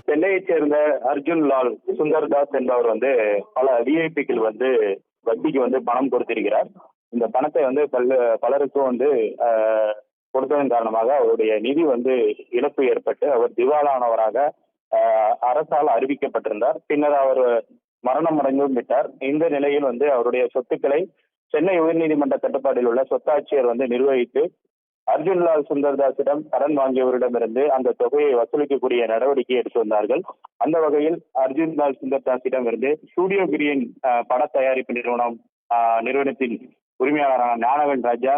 சென்னையைச் சேர்ந்த அர்ஜுன் லால் சுந்தர்தாஸ் என்பவர் பல விஐபிக்கள் வட்டிக்கு பணம் கொடுத்திருக்கிறார். இந்த பணத்தை பலருக்கும் கொடுத்ததன் காரணமாக அவருடைய நிதி இழப்பு ஏற்பட்டு அவர் திவாலானவராக அரசால் அறிவிக்கப்பட்டிருந்தார். பின்னர் அவர் மரணம் அடைந்தும் விட்டார். இந்த நிலையில் அவருடைய சொத்துக்களை சென்னை உயர்நீதிமன்ற கட்டுப்பாட்டில் உள்ள சொத்தாட்சியர் நிர்வகித்து அர்ஜுன்லால் சுந்தர்தாஸிடம் கடன் வாங்கியவரிடமிருந்து அந்த தொகையை வசூலிக்கக்கூடிய நடவடிக்கை எடுத்து வந்தார்கள். அந்த வகையில் அர்ஜுன்லால் சுந்தர்தாஸிடம் இருந்து ஸ்டுடியோ கிரீன் பட தயாரிப்பு நிறுவனத்தின் உரிமையாளரான ஞானவேல் ராஜா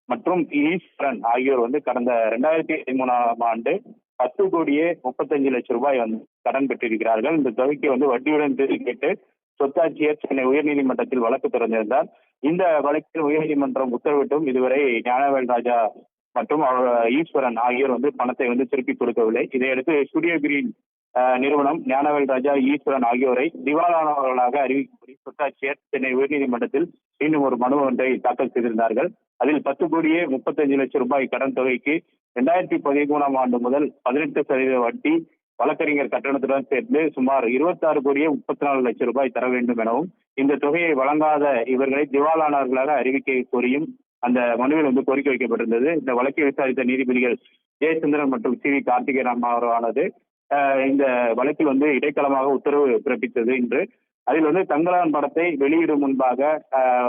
மற்றும் ஈஸ்வரன் ஆகியோர் கடந்த 2013ஆம் ஆண்டு 10 கோடியே 35 லட்சம் ரூபாய் கடன் பெற்றிருக்கிறார்கள். இந்த தொகைக்கு வட்டியுடன் கேட்டு சொத்தாட்சியர் சென்னை உயர்நீதிமன்றத்தில் வழக்கு தொடர்ந்திருந்தார். இந்த வழக்கில் உயர்நீதிமன்றம் உத்தரவிட்டும் இதுவரை ஞானவேல் ராஜா மற்றும் ஈஸ்வரன் ஆகியோர் பணத்தை திருப்பி கொடுக்கவில்லை. இதையடுத்து ஸ்டுடியோ கிரீன் நிறுவனம் ஞானவேல் ராஜா, ஈஸ்வரன் ஆகியோரை திவாலானவர்களாக அறிவிக்கப்படி சொத்தாட்சியர் சென்னை உயர்நீதிமன்றத்தில் மீண்டும் ஒரு மனு ஒன்றை தாக்கல் செய்திருந்தார்கள். அதில் 10 கோடியே 35 லட்சம் ரூபாய் கடன் தொகைக்கு 2013ஆம் ஆண்டு முதல் 18% வட்டி, வழக்கறிஞர் கட்டணத்துடன் சேர்ந்து சுமார் 26 கோடியே 34 லட்சம் ரூபாய் தர வேண்டும் எனவும், இந்த தொகையை வழங்காத இவர்களை திவாலானவர்களாக அறிவிக்க கோரியும் அந்த மனுவில் கோரிக்கை வைக்கப்பட்டிருந்தது. இந்த வழக்கை விசாரித்த நீதிபதிகள் ஜெயச்சந்திரன் மற்றும் சி வி கார்த்திகேயன் அமர்வானது இந்த வழக்கில் இடைக்காலமாக உத்தரவு பிறப்பித்தது. இன்று அதில் தங்கலான் படத்தை வெளியிடும் முன்பாக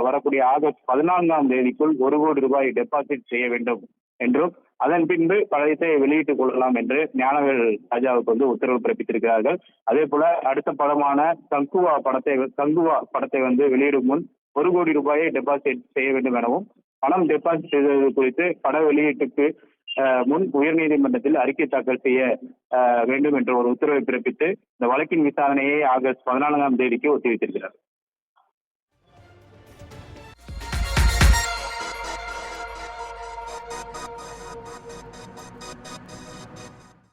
வரக்கூடிய ஆகஸ்ட் 14ஆம் தேதிக்குள் 1 கோடி ரூபாய் டெபாசிட் செய்ய வேண்டும் என்றும், அதன் பின்பு படத்தை வெளியிட்டுக் கொள்ளலாம் என்று ஞானவேல் ராஜாவுக்கு உத்தரவு பிறப்பித்திருக்கிறார்கள். அதே போல அடுத்த படமான கங்குவா படத்தை வெளியிடும் முன் 1 கோடி ரூபாயை டெபாசிட் செய்ய வேண்டும் எனவும், பணம் டெபாசிட் செய்தது குறித்து பட வெளியீட்டுக்கு முன் உயர்நீதிமன்றத்தில் அறிக்கை தாக்கல் செய்ய வேண்டும் என்ற ஒரு உத்தரவை பிறப்பித்து இந்த வழக்கின் விசாரணையை ஆகஸ்ட் 14ஆம் தேதிக்கு ஒத்திவைத்திருக்கிறார்.